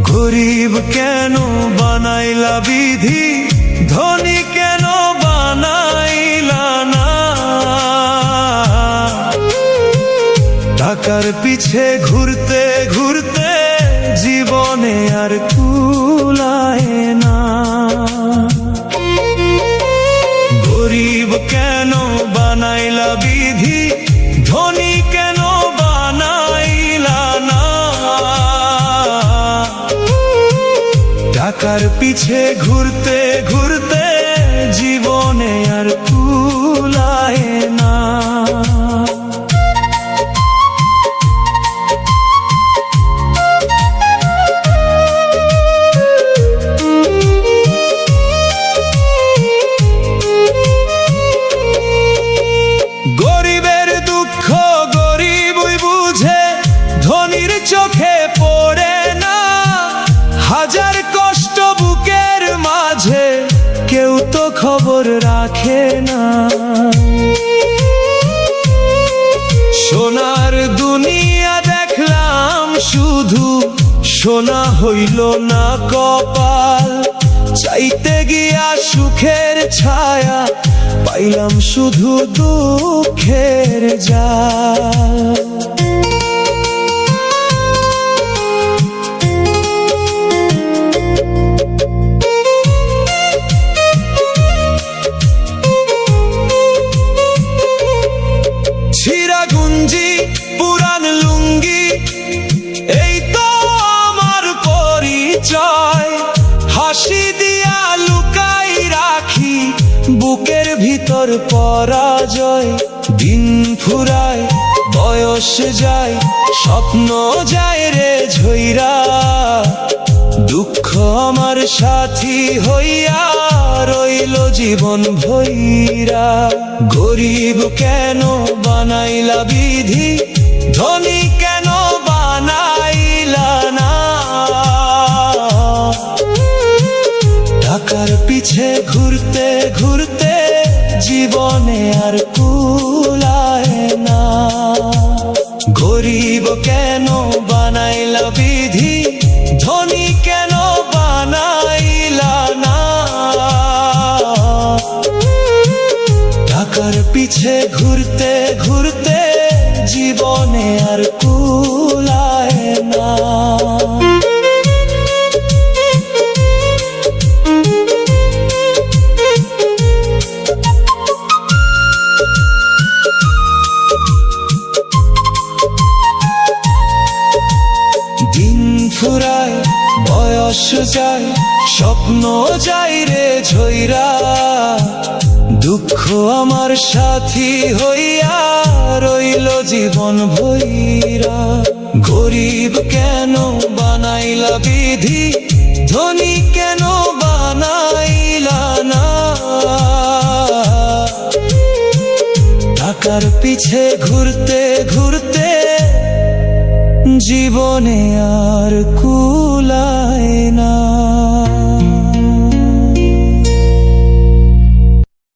গরিব কেন বানাইলা বিধি, ধনী কেন বানাইলা না? টাকার পিছে ঘুরতে ঘুরতে জীবনে আর কুলায় না। গরিব কেন বানাইলা বিধি, ধনী কেন বানাইলা না? টাকার পিছে ঘুরতে ঘুরতে জীবনে আর কুলায় না। গরিবের দুঃখ গরিবই বুঝে, ধনীর চোখে পড়ে না। হাজার কষ্ট বুকের মাঝে, কেউ তো খবর রাখে না। সোনার দুনিয়া দেখলাম শুধু, সোনা হইল না কপাল। চাইতে গিয়া সুখের ছায়া, পাইলাম শুধু দুঃখের জাল। ছিঁড়া গুঞ্জি পুরান লুঙ্গি, এই তো আমার পরিচয়। হাসি দিয়া লুকাই রাখি বুকের ভিতর পরাজয়। দিন ফুরায় বয়স যায়, স্বপ্ন যায় রে ঝইরা। দুঃখ আমার সাথী হইয়া রইল জীবন ভইরা। গরিব কেন বানাইলা বিধি, ধনী কেন বানাইলা না? টাকার পিছে ঘুরতে ঘুরতে জীবনে আর কুলায় না। গরিব কেন বানাইলা বিধি, ধনী কেন বানাইলা না? টাকার পিছে ঘুরতে ঘুরতে জীবনে আর কুলায় না। দিন ফুরায় বয়স যায়, স্বপ্ন যায় রে ঝইরা। দুঃখ আমার সাথী হইয়া রইল জীবন ভইরা। গরিব কেন বানাইলা বিধি, ধনী কেন বানাইলা না? টাকার পিছে ঘুরতে ঘুরতে জীবনে আর কুলায় না।